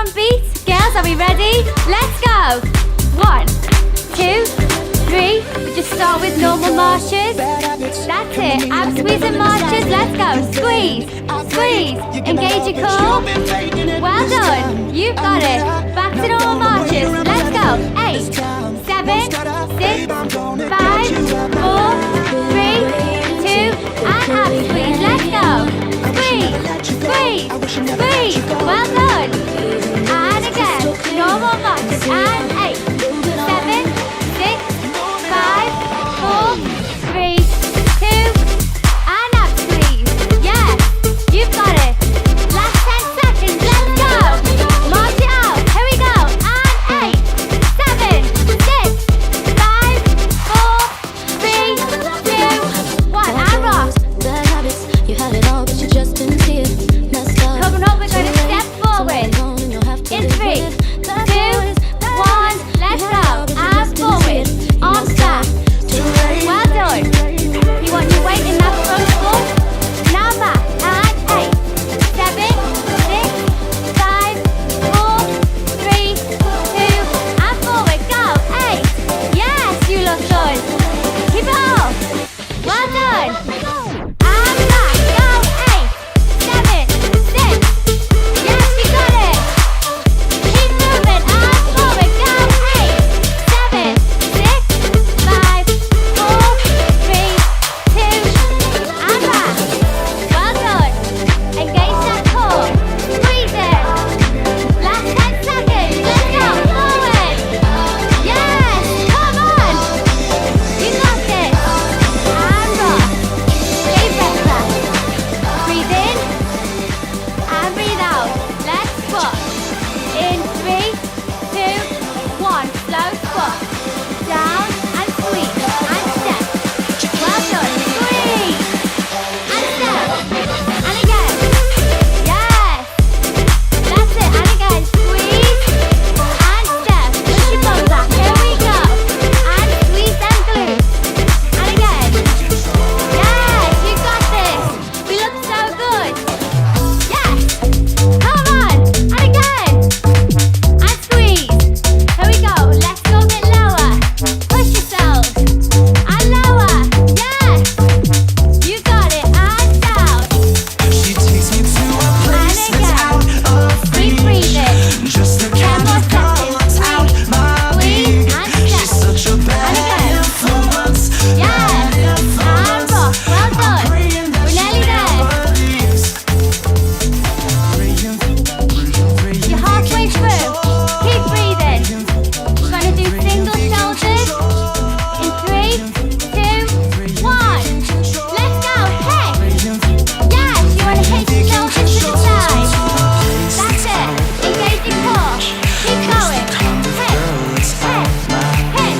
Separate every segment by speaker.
Speaker 1: drum beat. Girls, are we ready? Let's go. 1, 2, 3. We just start with normal marches. That's it. Ab squeeze and marches. Let's go. Squeeze, squeeze. Engage your core. Well done. You've got it. Back to normal marches. Let's go. 8, 7, 6, 5, 4, 3, 2, and ab squeeze. Let's go. Squeeze, squeeze, squeeze. Well done. And again. Normal marches. And 8, 7, 6, 5, 4, 3, 2, and ab squeeze. Yeah, you've got it. Last 10 seconds. Let's go. March it out. Here we go. And 8, 7, 6, 5, 4, 3, 2, 1. And rock.
Speaker 2: Bad habits, you had it all, but you just didn't see it. Messed up.
Speaker 1: Coming up, we're going to step forward. In 3, 2, 1. Let's go. Arms forward. Arms back. Well done. You want your weight in that front foot. Now back. And 8, 7, 6, 5, 4, 3, 2, and forward. Go. 8. Yes, you look good. Keep it up. Well done. And back. Go. 8, 7, 6. Yes, you got it. Keep moving. And forward. Go. 8, 7, 6, 5, 4, 3, 2, and back. Well done. Engage that core. Squeeze it. Last 10 seconds. Let's go. Forward. Yes. Come on. You got this. And rock. Stay breath back. Breathe in. And breathe out. Let's squat. In 3, 2, 1. Slow squat. Down and squeeze. And step. Well done. Squeeze. And step. And again. Yes. That's it. And again. Squeeze. And step. Push your bum back. Here we go. And squeeze them glutes. And again. Yes. You got this. We look so good. Yes. Come on. And again. And squeeze. Here we go. Let's go a bit lower. Push yourself. And lower. Yes. You got it. And down.
Speaker 3: She takes me to a place
Speaker 1: And
Speaker 3: that's out of
Speaker 1: Keep
Speaker 3: reach.
Speaker 1: breathing.
Speaker 3: Just the kind
Speaker 1: more
Speaker 3: of girl
Speaker 1: seconds.
Speaker 3: that's out my
Speaker 1: Squeeze
Speaker 3: league.
Speaker 1: and
Speaker 3: She's
Speaker 1: step.
Speaker 3: such a bad
Speaker 1: again.
Speaker 3: influence.
Speaker 1: Yes.
Speaker 3: Bad
Speaker 1: And
Speaker 3: influence.
Speaker 1: rock. Well done.
Speaker 3: Praying that
Speaker 1: We're
Speaker 3: she
Speaker 1: nearly there.
Speaker 3: never leaves. Praying,
Speaker 1: You're halfway through. Keep breathing. We're gonna do single shoulders. In 3, 2, 1. Let's go. Hey. Yes, you wanna hit your shoulders to the side. That's it. Engage your core. Keep going. Hey. Hey. Hey.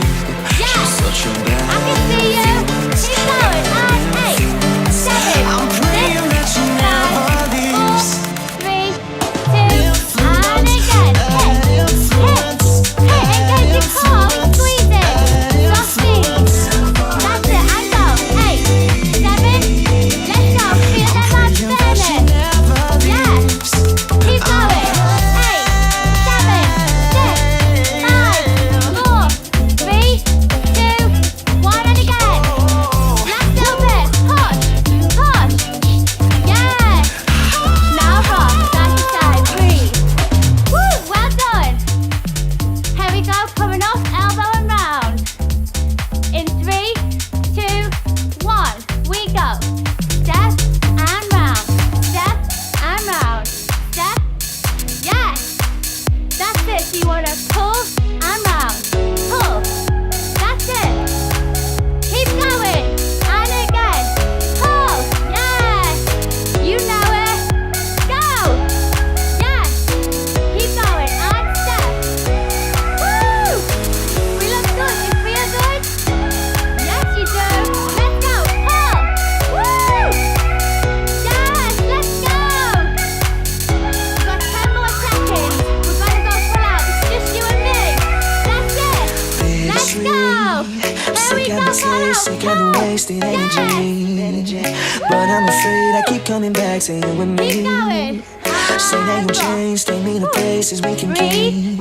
Speaker 1: Yes.
Speaker 3: such a bad
Speaker 1: I can see you. Keep going. And 8, 7,
Speaker 3: I'm praying that she never
Speaker 1: 5, 4,
Speaker 3: leaves.
Speaker 1: 3, 2, and again. Hey. Hey. Engage your core. Squeeze it. Soft knees. That's it. And go. 8, 7. Let's go. Feel them abs burning. Yes. Keep going. 8, 7, 6, 5, 4, 3, 2, 1, and again. Last little bit. Push. Push. Yes. Now rock. Side to side. Breathe. Woo. Well done. Here we go. Coming off. Elbow and round. In 3, 2, 1. We go. Step and round. Step and round. Step. Yes. That's it. So you want to pull and round. Pull. That's it. Keep going. And again. Pull. Yes. You know it. Go. Yes. Keep going. And step. Woo. We look good. You feel good? Yes, you do. Let's go. Pull. Woo. Yes. Let's go. We've got 10 more seconds. We're gonna go full out. It's just you and me. That's it. Let's go. Here we go. Full out.
Speaker 3: Sick of the wasted energy. But I'm afraid I keep coming back to you and me.
Speaker 1: Keep going.
Speaker 3: Say that you changed, take me to places we can keep.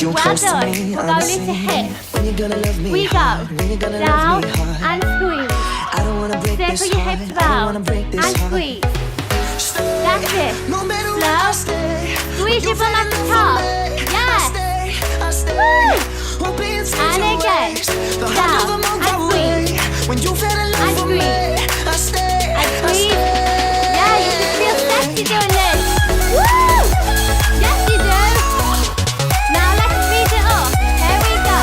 Speaker 3: You're
Speaker 1: Well
Speaker 3: close to
Speaker 1: done.
Speaker 3: me,
Speaker 1: We're
Speaker 3: I'm
Speaker 1: going
Speaker 3: the
Speaker 1: into
Speaker 3: same.
Speaker 1: hips.
Speaker 3: When you gonna love me
Speaker 1: We go
Speaker 3: hard? When you gonna
Speaker 1: down
Speaker 3: love me hard?
Speaker 1: and squeeze.
Speaker 3: I don't wanna break this
Speaker 1: Circle your
Speaker 3: heart.
Speaker 1: hips
Speaker 3: I don't
Speaker 1: out
Speaker 3: wanna break this
Speaker 1: and
Speaker 3: heart.
Speaker 1: squeeze.
Speaker 3: Stay.
Speaker 1: That's it.
Speaker 3: No matter where I
Speaker 1: Slow.
Speaker 3: stay.
Speaker 1: Squeeze your bum at the top. Yes.
Speaker 3: I stay.
Speaker 1: Woo.
Speaker 3: Won't be in such
Speaker 1: And
Speaker 3: a
Speaker 1: again.
Speaker 3: waste. The
Speaker 1: Down
Speaker 3: harder the
Speaker 1: and
Speaker 3: more
Speaker 1: squeeze.
Speaker 3: when you fell in love
Speaker 1: And
Speaker 3: for me. I stay.
Speaker 1: And
Speaker 3: I
Speaker 1: squeeze.
Speaker 3: stay.
Speaker 1: Yeah, you should feel sexy doing this. Woo! Yes, you do. Now let's speed it up. Here we go.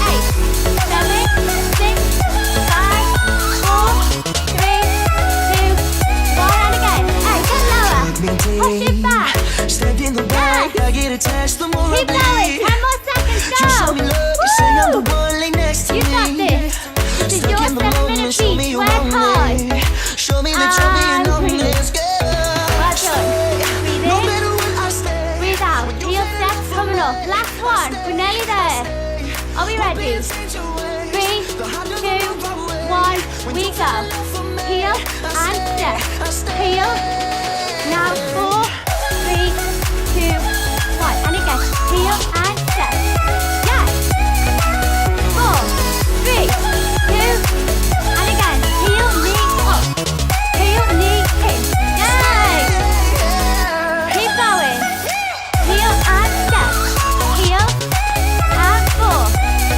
Speaker 1: 8, 7, 6, 5, 4, 3, 2, 1, and again. Hey, get lower. Push it back.
Speaker 3: Step in the back, I get attached the more
Speaker 1: Keep
Speaker 3: I
Speaker 1: going.
Speaker 3: bleed.
Speaker 1: 10 more seconds.
Speaker 3: You show me
Speaker 1: Go.
Speaker 3: love, you say I'm the
Speaker 1: Woo!
Speaker 3: one, lay next to
Speaker 1: You
Speaker 3: me.
Speaker 1: got this. This is
Speaker 3: Stuck
Speaker 1: your
Speaker 3: in the
Speaker 1: 7-minute
Speaker 3: moment, show me
Speaker 1: beat.
Speaker 3: you
Speaker 1: Work
Speaker 3: want
Speaker 1: hard.
Speaker 3: me. Show me that you're being
Speaker 1: And
Speaker 3: on
Speaker 1: breathe.
Speaker 3: this girl.
Speaker 1: Well done. Breathe
Speaker 3: No
Speaker 1: in.
Speaker 3: matter what I stay.
Speaker 1: Breathe out. Heel steps coming up. Last one. We're nearly there. Are we ready? 3, 2, 1. We go. Heel and step. Heel. Now 4, 3, 2, 1. And again. Heel and step. Yes. 4, 3, 2. And again. Heel, knee up. Heel, knee in. Yay. Keep going. Heel and step. Heel and 4,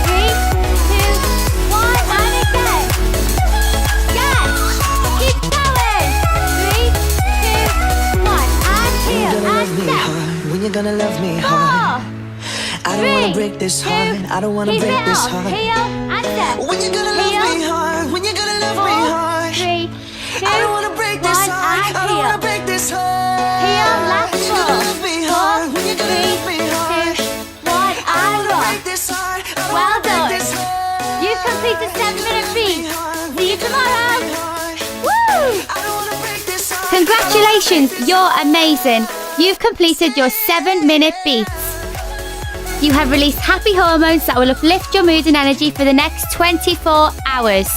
Speaker 1: 3, 2, 1, and again. Yes. Keep going. 3, 2, 1, and heel and step.
Speaker 3: When you gonna love me hard?
Speaker 1: 4,
Speaker 3: I don't wanna break this heart. I don't wanna
Speaker 1: keep
Speaker 3: break
Speaker 1: it
Speaker 3: this
Speaker 1: up.
Speaker 3: heart.
Speaker 1: Heel and step.
Speaker 3: When you gonna love me hard? When you gonna love me
Speaker 1: 4,
Speaker 3: hard?
Speaker 1: 3, 2,
Speaker 3: I don't wanna break this
Speaker 1: 1,
Speaker 3: heart.
Speaker 1: and
Speaker 3: I don't wanna
Speaker 1: heel.
Speaker 3: break this heart.
Speaker 1: Heel, last
Speaker 3: When you
Speaker 1: 4,
Speaker 3: gonna love me hard? When you
Speaker 1: 4,
Speaker 3: gonna
Speaker 1: 3,
Speaker 3: love me hard?
Speaker 1: 2, 1,
Speaker 3: I don't
Speaker 1: and
Speaker 3: wanna
Speaker 1: rock.
Speaker 3: break this heart. I don't
Speaker 1: Well
Speaker 3: wanna break
Speaker 1: done.
Speaker 3: this heart.
Speaker 1: You've completed 7-minute beat. See you tomorrow. Woo!
Speaker 3: I don't wanna break this heart.
Speaker 1: Congratulations, you're amazing. You've completed your 7-minute beats. You have released happy hormones that will uplift your mood and energy for the next 24 hours.